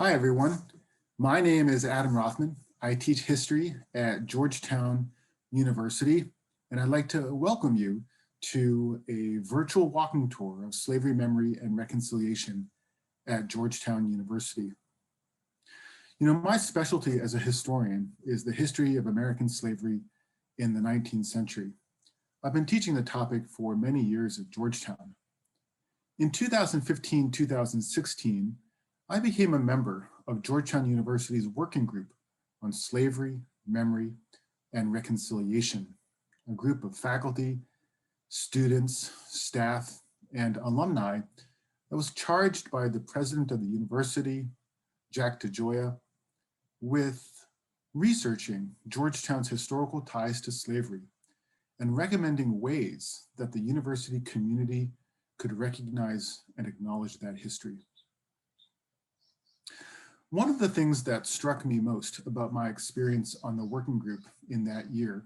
Hi, everyone. My name is Adam Rothman. I teach history at Georgetown University, and I'd like to welcome you to a virtual walking tour of slavery memory and reconciliation at Georgetown University. You know, my specialty as a historian is the history of American slavery in the 19th century. I've been teaching the topic for many years at Georgetown. In 2015-2016, I became a member of Georgetown University's working group on slavery, memory, and reconciliation, a group of faculty, students, staff, and alumni that was charged by the president of the university, Jack DeGioia, with researching Georgetown's historical ties to slavery and recommending ways that the university community could recognize and acknowledge that history. One of the things that struck me most about my experience on the working group in that year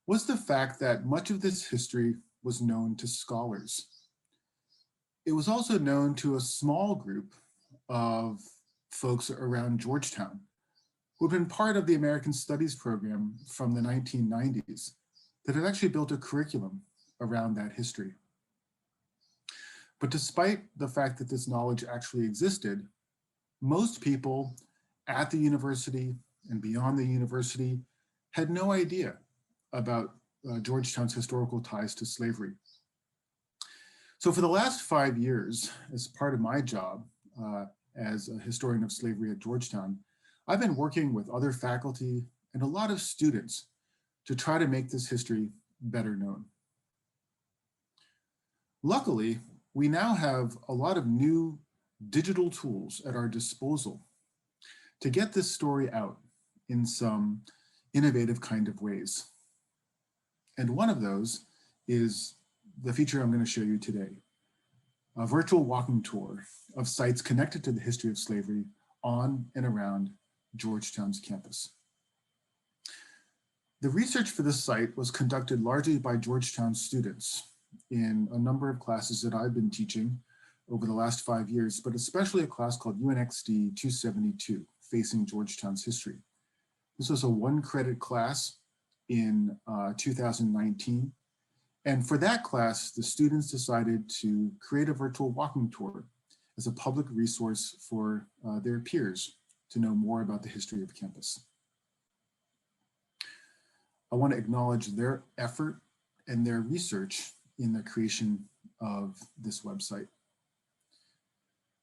was the fact that much of this history was known to scholars. It was also known to a small group of folks around Georgetown who had been part of the American Studies program from the 1990s that had actually built a curriculum around that history. But despite the fact that this knowledge actually existed, most people at the university and beyond the university had no idea about Georgetown's historical ties to slavery. So for the last 5 years, as part of my job as a historian of slavery at Georgetown, I've been working with other faculty and a lot of students to try to make this history better known. Luckily, we now have a lot of new digital tools at our disposal to get this story out in some innovative kind of ways. And one of those is the feature I'm going to show you today, a virtual walking tour of sites connected to the history of slavery on and around Georgetown's campus. The research for this site was conducted largely by Georgetown students in a number of classes that I've been teaching over the last 5 years, but especially a class called UNXD 272, Facing Georgetown's History. This was a 1-credit class in 2019. And for that class, the students decided to create a virtual walking tour as a public resource for their peers to know more about the history of campus. I want to acknowledge their effort and their research in the creation of this website.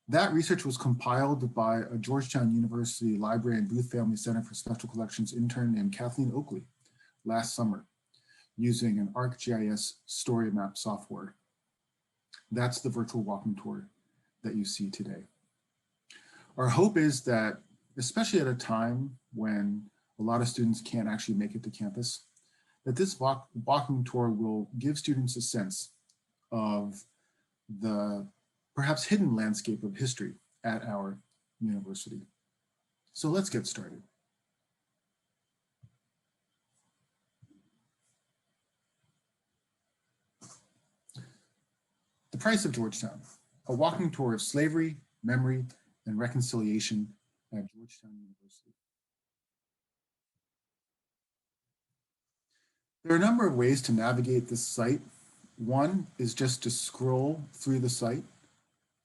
That research was compiled by a Georgetown University Library and Booth Family Center for Special Collections intern named Kathleen Oakley last summer using an ArcGIS story map software. That's the virtual walking tour that you see today. Our hope is that, especially at a time when a lot of students can't actually make it to campus, that this walking tour will give students a sense of the perhaps hidden landscape of history at our university. So let's get started. The Price of Georgetown, a walking tour of slavery, memory, and reconciliation at Georgetown University. There are a number of ways to navigate this site. One is just to scroll through the site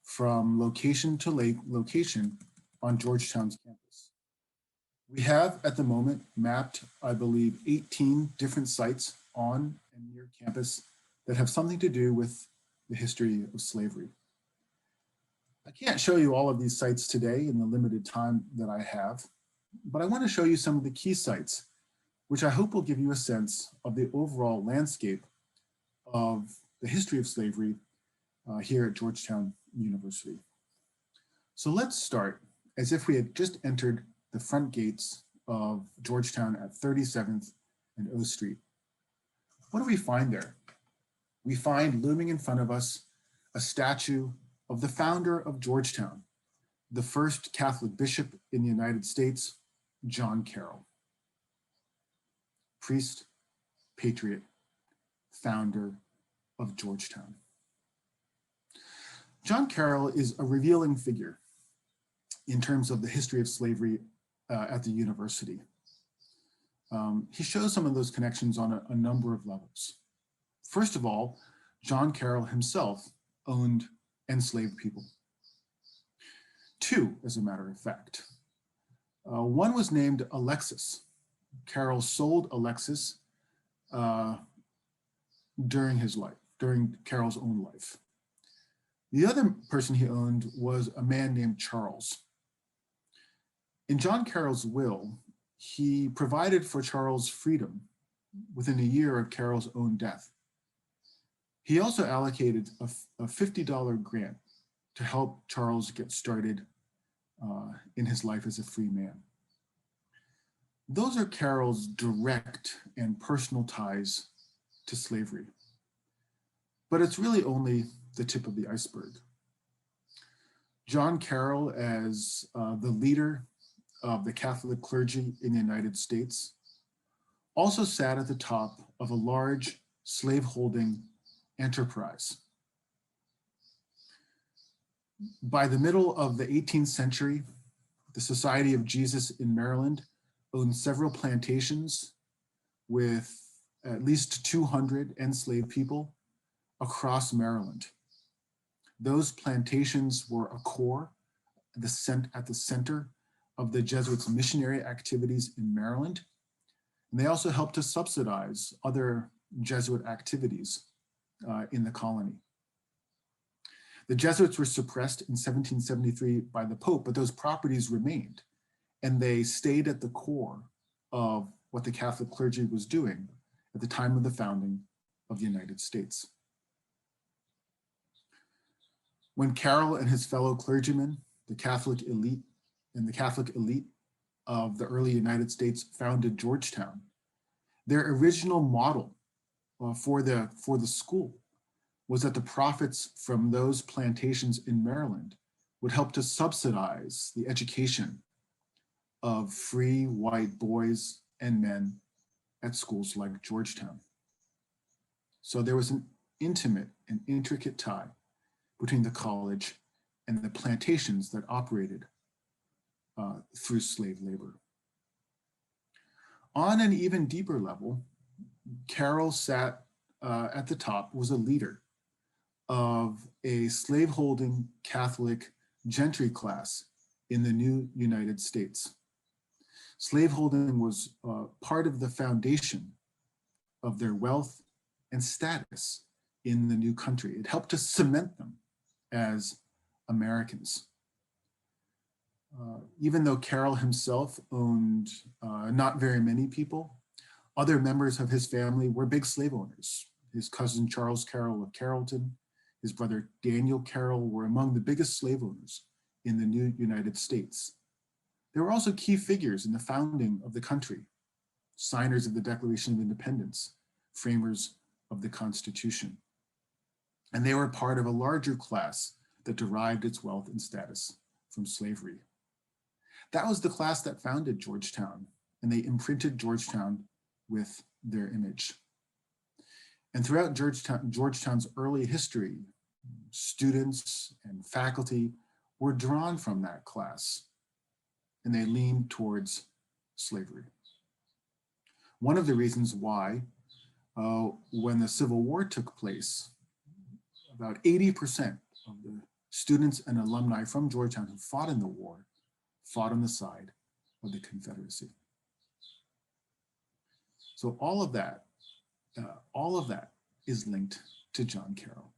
from location to location on Georgetown's campus. We have at the moment mapped, I believe, 18 different sites on and near campus that have something to do with the history of slavery. I can't show you all of these sites today in the limited time that I have, but I want to show you some of the key sites, which I hope will give you a sense of the overall landscape of the history of slavery here at Georgetown University. So let's start as if we had just entered the front gates of Georgetown at 37th and O Street. What do we find there? We find looming in front of us a statue of the founder of Georgetown, the first Catholic bishop in the United States, John Carroll. Priest, patriot, founder of Georgetown. John Carroll is a revealing figure. in terms of the history of slavery at the university. He shows some of those connections on a number of levels. First of all, John Carroll himself owned enslaved people. Two, as a matter of fact. One was named Alexis. Carroll sold Alexis during his life, during Carroll's own life. The other person he owned was a man named Charles. In John Carroll's will, he provided for Charles' freedom within a year of Carroll's own death. He also allocated a $50 grant to help Charles get started in his life as a free man. Those are Carroll's direct and personal ties to slavery. But it's really only the tip of the iceberg. John Carroll, as the leader of the Catholic clergy in the United States, also sat at the top of a large slaveholding enterprise. By the middle of the 18th century, the Society of Jesus in Maryland owned several plantations with at least 200 enslaved people across Maryland. Those plantations were a core at the center of the Jesuits' missionary activities in Maryland. And they also helped to subsidize other Jesuit activities in the colony. The Jesuits were suppressed in 1773 by the Pope, but those properties remained, and they stayed at the core of what the Catholic clergy was doing at the time of the founding of the United States. When Carroll and his fellow clergymen, the Catholic elite of the early United States founded Georgetown, their original model for the school was that the profits from those plantations in Maryland would help to subsidize the education of free white boys and men at schools like Georgetown. So there was an intimate and intricate tie between the college and the plantations that operated through slave labor. On an even deeper level, Carroll sat at the top, was a leader of a slaveholding Catholic gentry class in the new United States. Slaveholding was part of the foundation of their wealth and status in the new country. It helped to cement them as Americans. Even though Carroll himself owned not very many people, other members of his family were big slave owners. His cousin Charles Carroll of Carrollton, his brother Daniel Carroll were among the biggest slave owners in the new United States. They were also key figures in the founding of the country, signers of the Declaration of Independence, framers of the Constitution. And they were part of a larger class that derived its wealth and status from slavery. That was the class that founded Georgetown, and they imprinted Georgetown with their image. And throughout Georgetown's early history, students and faculty were drawn from that class, and they leaned towards slavery. One of the reasons why, when the Civil War took place, about 80% of the students and alumni from Georgetown who fought in the war fought on the side of the Confederacy. So all of that is linked to John Carroll.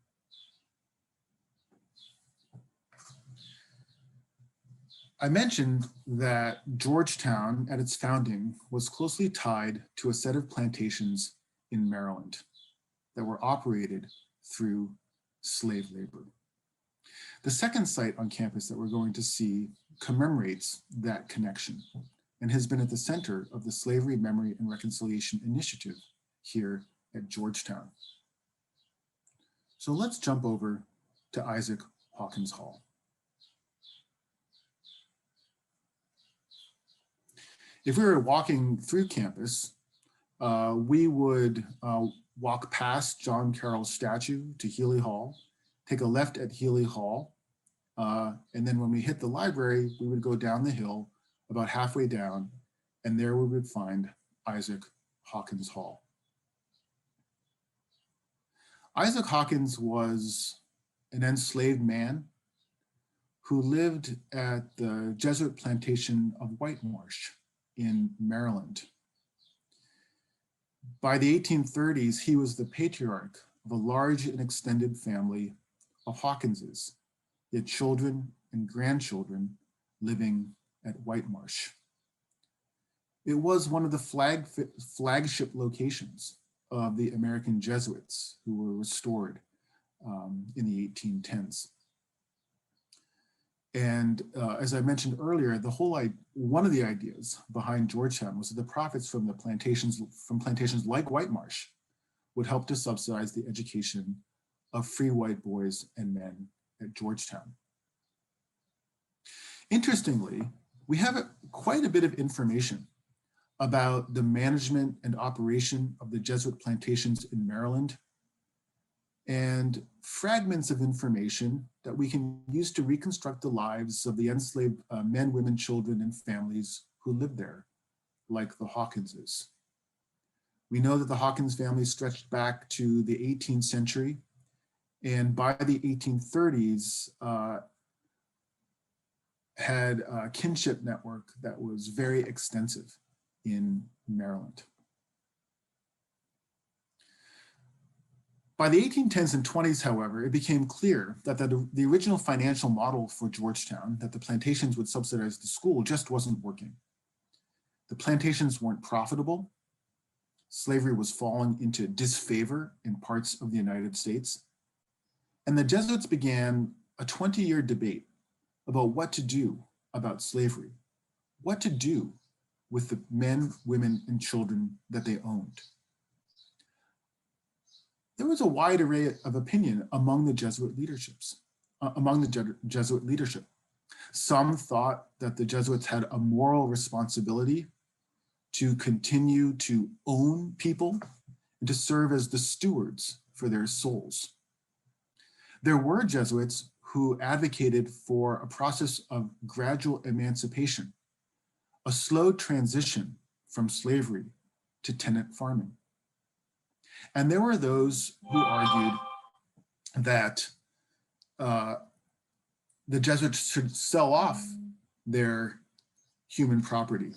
I mentioned that Georgetown at its founding was closely tied to a set of plantations in Maryland that were operated through slave labor. The second site on campus that we're going to see commemorates that connection and has been at the center of the Slavery Memory and Reconciliation Initiative here at Georgetown. So let's jump over to Isaac Hawkins Hall. If we were walking through campus, we would walk past John Carroll's statue to Healy Hall, take a left at Healy Hall, And then when we hit the library, we would go down the hill about halfway down, and there we would find Isaac Hawkins Hall. Isaac Hawkins was an enslaved man who lived at the Jesuit plantation of White Marsh in Maryland. By the 1830s, he was the patriarch of a large and extended family of Hawkinses. He had children and grandchildren living at White Marsh. It was one of the flagship locations of the American Jesuits who were restored in the 1810s. And as I mentioned earlier, one of the ideas behind Georgetown was that the profits from plantations like White Marsh would help to subsidize the education of free white boys and men at Georgetown. Interestingly, we have quite a bit of information about the management and operation of the Jesuit plantations in Maryland, and fragments of information that we can use to reconstruct the lives of the enslaved men, women, children, and families who lived there, like the Hawkinses. We know that the Hawkins family stretched back to the 18th century, and by the 1830s, had a kinship network that was very extensive in Maryland. By the 1810s and 20s, however, it became clear that the original financial model for Georgetown, that the plantations would subsidize the school, just wasn't working. The plantations weren't profitable. Slavery was falling into disfavor in parts of the United States. And the Jesuits began a 20-year debate about what to do about slavery, what to do with the men, women, and children that they owned. There was a wide array of opinion among the Jesuit leadership. Some thought that the Jesuits had a moral responsibility to continue to own people and to serve as the stewards for their souls. There were Jesuits who advocated for a process of gradual emancipation, a slow transition from slavery to tenant farming. And there were those who argued that the Jesuits should sell off their human property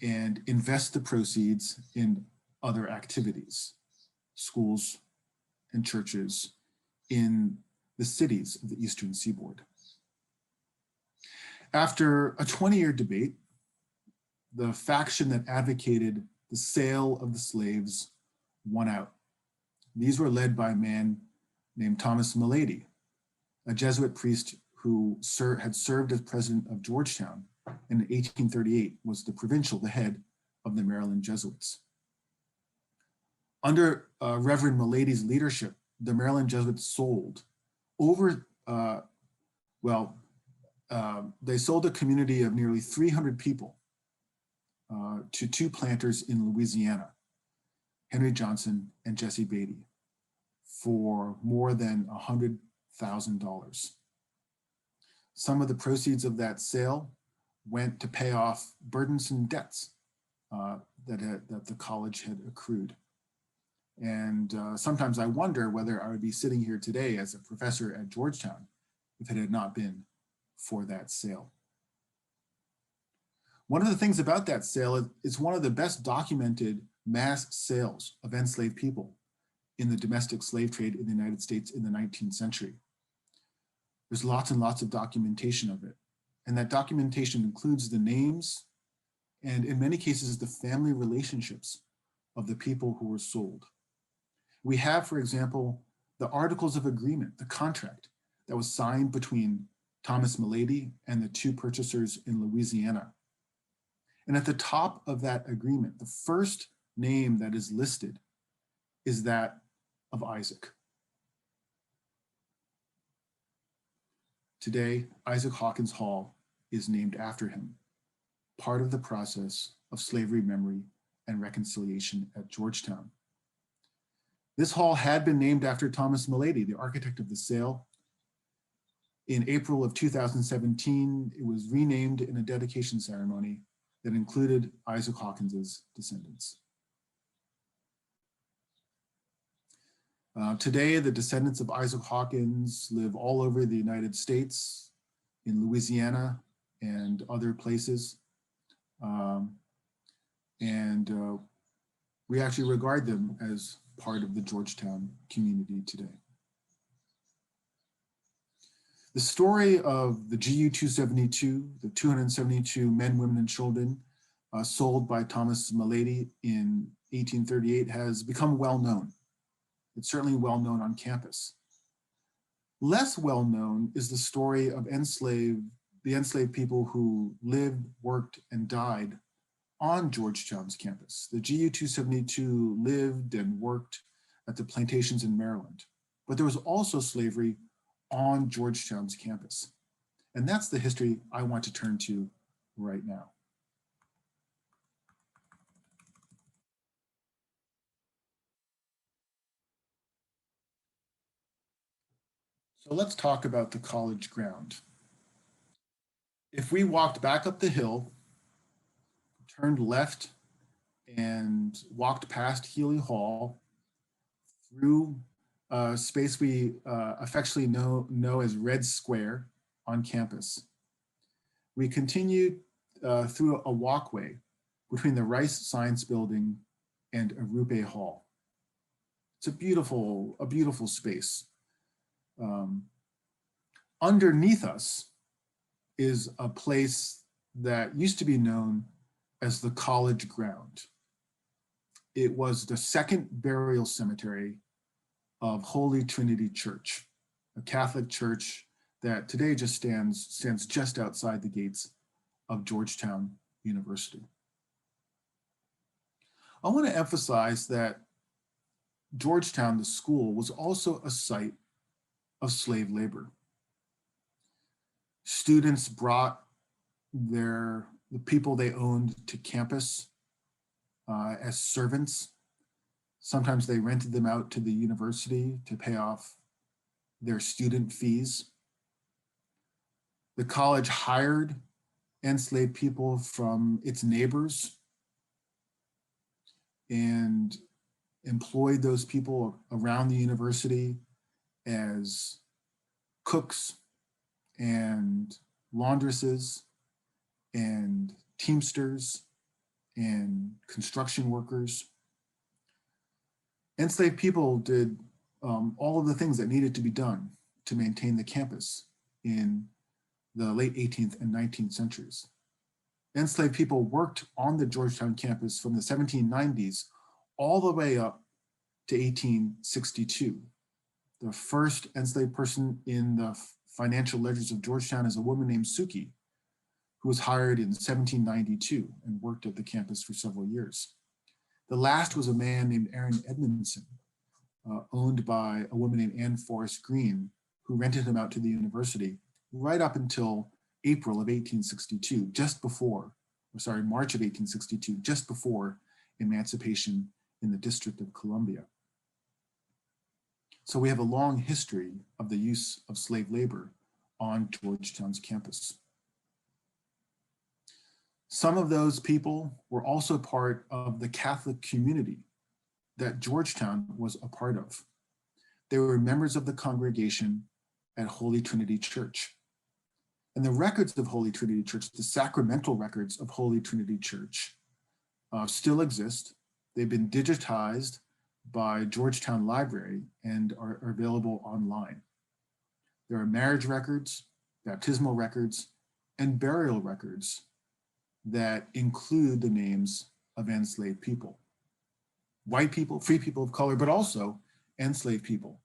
and invest the proceeds in other activities, schools and churches in the cities of the Eastern Seaboard. After a 20-year debate, the faction that advocated the sale of the slaves won out. These were led by a man named Thomas Milady, a Jesuit priest who had served as president of Georgetown, and in 1838 was the head of the Maryland Jesuits. Under Reverend Milady's leadership, the Maryland Jesuits sold they sold a community of nearly 300 people to two planters in Louisiana, Henry Johnson and Jesse Beatty, for more than $100,000. Some of the proceeds of that sale went to pay off burdensome debts that the college had accrued. And sometimes I wonder whether I would be sitting here today as a professor at Georgetown if it had not been for that sale. One of the things about that sale is it's one of the best documented mass sales of enslaved people in the domestic slave trade in the United States in the 19th century. There's lots and lots of documentation of it. And that documentation includes the names and in many cases, the family relationships of the people who were sold. We have, for example, the Articles of Agreement, the contract that was signed between Thomas Milady and the two purchasers in Louisiana. And at the top of that agreement, the first name that is listed is that of Isaac. Today, Isaac Hawkins Hall is named after him, part of the process of slavery memory and reconciliation at Georgetown. This hall had been named after Thomas Milady, the architect of the sale. In April of 2017, it was renamed in a dedication ceremony that included Isaac Hawkins's descendants. Today, the descendants of Isaac Hawkins live all over the United States, in Louisiana and other places. We actually regard them as part of the Georgetown community today. The story of the GU-272, the 272 men, women, and children sold by Thomas Malady in 1838 has become well known. It's certainly well known on campus. Less well known is the story of the enslaved people who lived, worked, and died on Georgetown's campus. The GU-272 lived and worked at the plantations in Maryland, but there was also slavery on Georgetown's campus. And that's the history I want to turn to right now. So let's talk about the college ground. If we walked back up the hill, turned left, and walked past Healy Hall through a space we affectionately know as Red Square on campus, we continued through a walkway between the Rice Science Building and Arupe Hall. It's a beautiful space. Underneath us is a place that used to be known as the college ground. It was the second burial cemetery of Holy Trinity Church, a Catholic church that today just stands just outside the gates of Georgetown University. I want to emphasize that Georgetown, the school, was also a site of slave labor. Students brought the people they owned to campus as servants. Sometimes they rented them out to the university to pay off their student fees. The college hired enslaved people from its neighbors and employed those people around the university as cooks and laundresses and teamsters and construction workers. Enslaved people did all of the things that needed to be done to maintain the campus in the late 18th and 19th centuries. Enslaved people worked on the Georgetown campus from the 1790s all the way up to 1862. The first enslaved person in the financial ledgers of Georgetown is a woman named Suki, who was hired in 1792 and worked at the campus for several years. The last was a man named Aaron Edmondson, owned by a woman named Anne Forrest Green, who rented him out to the university right up until April of 1862, March of 1862, just before emancipation in the District of Columbia. So we have a long history of the use of slave labor on Georgetown's campus. Some of those people were also part of the Catholic community that Georgetown was a part of. They were members of the congregation at Holy Trinity Church. And the records of Holy Trinity Church, the sacramental records of Holy Trinity Church, still exist. They've been digitized by Georgetown Library and are available online. There are marriage records, baptismal records, and burial records that include the names of enslaved people. White people, free people of color, but also enslaved people.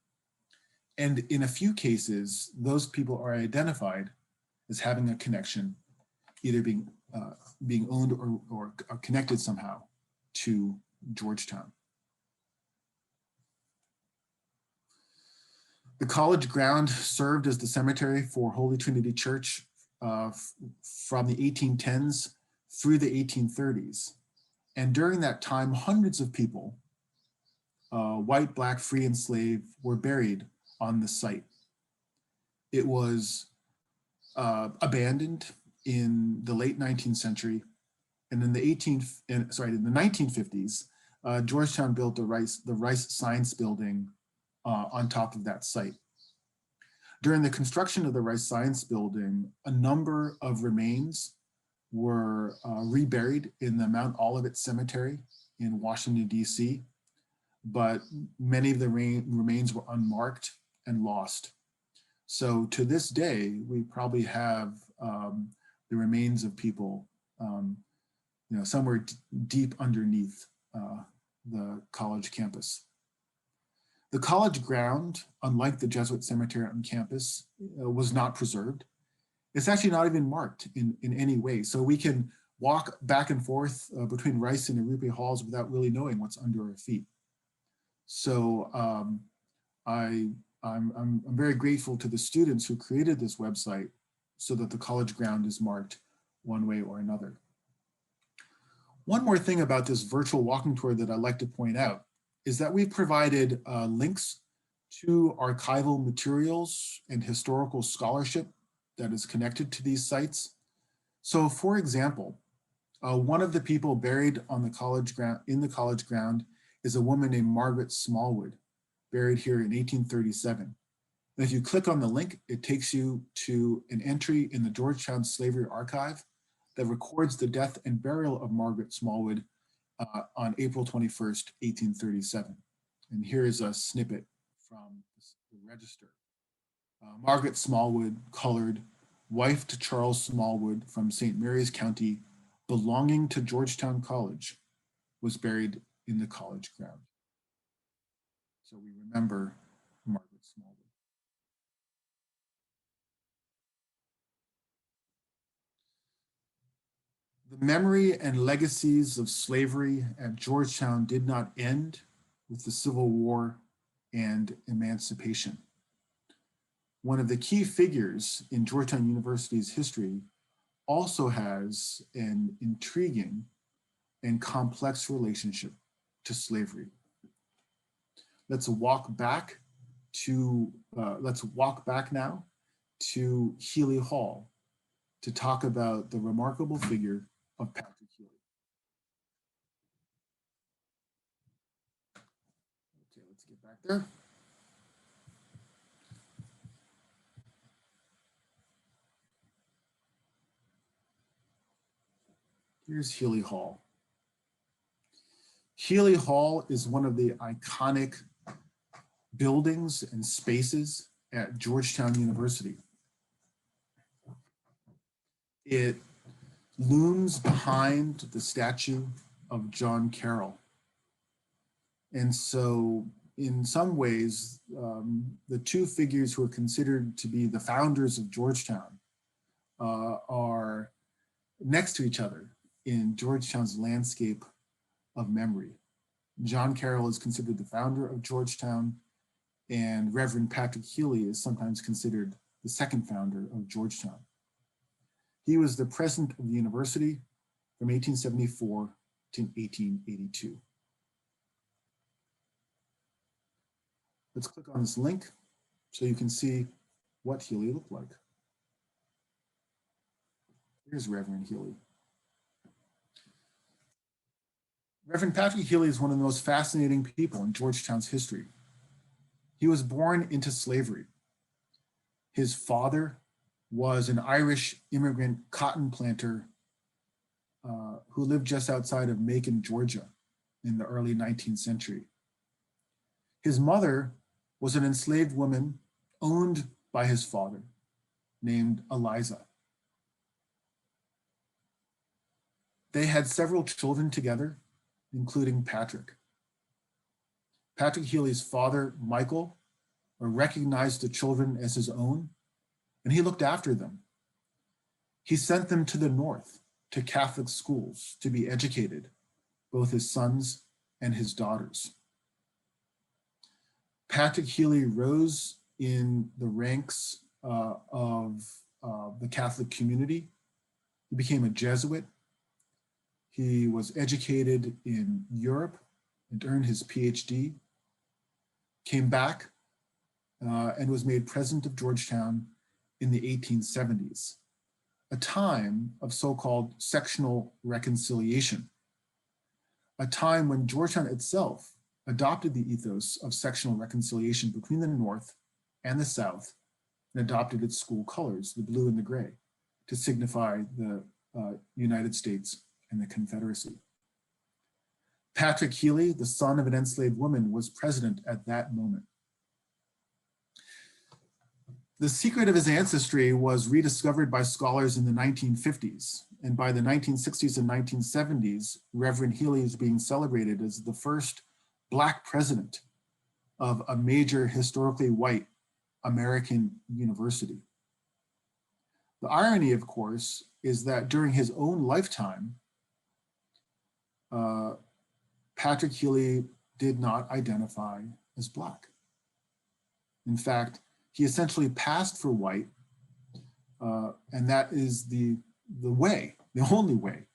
And in a few cases, those people are identified as having a connection, either being owned or connected somehow to Georgetown. The college ground served as the cemetery for Holy Trinity Church from the 1810s through the 1830s. And during that time, hundreds of people, white, black, free, and slave, were buried on the site. It was abandoned in the late 19th century, and in the 1950s, Georgetown built the Rice Science Building on top of that site. During the construction of the Rice Science Building, a number of remains were reburied in the Mount Olivet Cemetery in Washington, D.C., but many of the remains were unmarked and lost. So to this day, we probably have the remains of people, somewhere deep underneath the college campus. The college ground, unlike the Jesuit cemetery on campus, was not preserved. It's actually not even marked in any way. So we can walk back and forth between Rice and Healy Halls without really knowing what's under our feet. So I'm very grateful to the students who created this website so that the college ground is marked one way or another. One more thing about this virtual walking tour that I'd like to point out is that we've provided links to archival materials and historical scholarship that is connected to these sites. So for example, one of the people buried on the college ground is a woman named Margaret Smallwood, buried here in 1837. And if you click on the link, it takes you to an entry in the Georgetown Slavery Archive that records the death and burial of Margaret Smallwood on April 21st, 1837. And here is a snippet from the register. Margaret Smallwood, colored, wife to Charles Smallwood from St. Mary's County, belonging to Georgetown College, was buried in the college ground. So we remember Margaret Smallwood. The memory and legacies of slavery at Georgetown did not end with the Civil War and emancipation. One of the key figures in Georgetown University's history also has an intriguing and complex relationship to slavery. Let's walk back now to Healy Hall to talk about the remarkable figure of Patrick Healy. Okay, let's get back there. Here's Healy Hall. Healy Hall is one of the iconic buildings and spaces at Georgetown University. It looms behind the statue of John Carroll. And so in some ways, the two figures who are considered to be the founders of Georgetown are next to each other in Georgetown's landscape of memory. John Carroll is considered the founder of Georgetown, and Reverend Patrick Healy is sometimes considered the second founder of Georgetown. He was the president of the university from 1874 to 1882. Let's click on this link so you can see what Healy looked like. Here's Reverend Healy. Reverend Patrick Healy is one of the most fascinating people in Georgetown's history. He was born into slavery. His father was an Irish immigrant cotton planter who lived just outside of Macon, Georgia in the early 19th century. His mother was an enslaved woman owned by his father named Eliza. They had several children together, including Patrick. Patrick Healy's father, Michael, recognized the children as his own, and he looked after them. He sent them to the north, to Catholic schools, to be educated, both his sons and his daughters. Patrick Healy rose in the ranks of the Catholic community. He became a Jesuit. He was educated in Europe and earned his PhD, came back and was made president of Georgetown in the 1870s, a time of so-called sectional reconciliation, a time when Georgetown itself adopted the ethos of sectional reconciliation between the North and the South and adopted its school colors, the blue and the gray, to signify the United States and the Confederacy. Patrick Healy, the son of an enslaved woman, was president at that moment. The secret of his ancestry was rediscovered by scholars in the 1950s, and by the 1960s and 1970s, Reverend Healy is being celebrated as the first Black president of a major historically white American university. The irony, of course, is that during his own lifetime, Patrick Healy did not identify as Black. In fact, he essentially passed for white, and that is the only way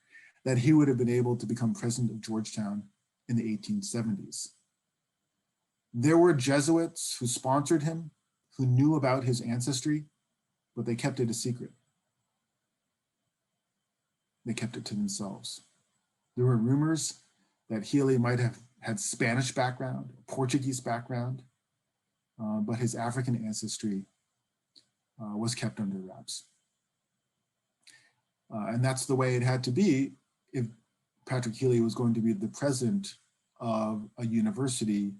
that he would have been able to become president of Georgetown in the 1870s. There were Jesuits who sponsored him, who knew about his ancestry, but they kept it a secret. They kept it to themselves. There were rumors that Healy might have had Spanish background, Portuguese background, but his African ancestry was kept under wraps. And that's the way it had to be if Patrick Healy was going to be the president of a university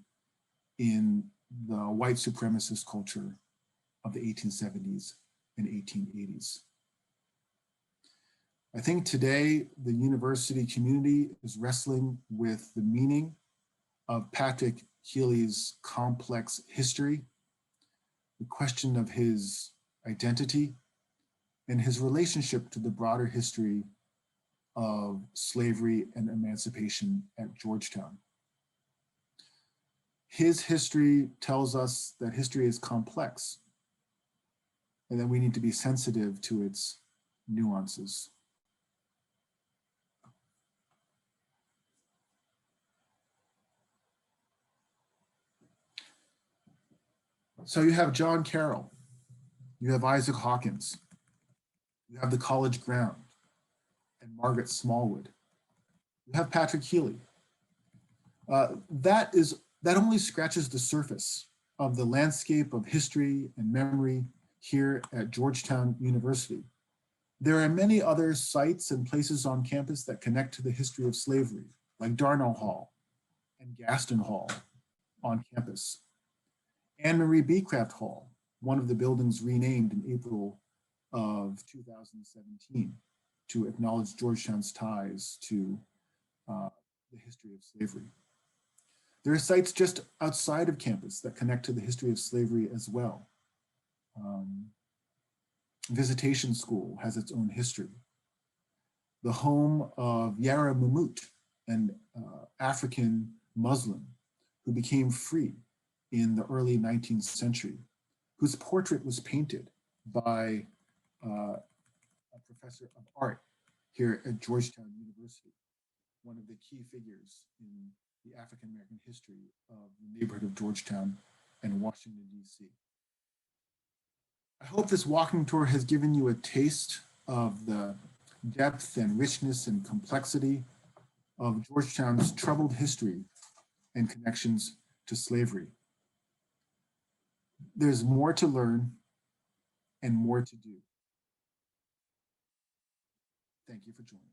in the white supremacist culture of the 1870s and 1880s. I think today the university community is wrestling with the meaning of Patrick Healy's complex history, the question of his identity, and his relationship to the broader history of slavery and emancipation at Georgetown. His history tells us that history is complex and that we need to be sensitive to its nuances. So you have John Carroll, you have Isaac Hawkins, you have the College Ground and Margaret Smallwood. You have Patrick Healy. That only scratches the surface of the landscape of history and memory here at Georgetown University. There are many other sites and places on campus that connect to the history of slavery, like Darnall Hall and Gaston Hall on campus. Anne Marie Beecraft Hall, one of the buildings renamed in April of 2017 to acknowledge Georgetown's ties to the history of slavery. There are sites just outside of campus that connect to the history of slavery as well. Visitation School has its own history. The home of Yara Mahmoud, an African Muslim who became free in the early 19th century, whose portrait was painted by a professor of art here at Georgetown University, one of the key figures in the African-American history of the neighborhood of Georgetown and Washington, D.C. I hope this walking tour has given you a taste of the depth and richness and complexity of Georgetown's troubled history and connections to slavery. There's more to learn and more to do. Thank you for joining.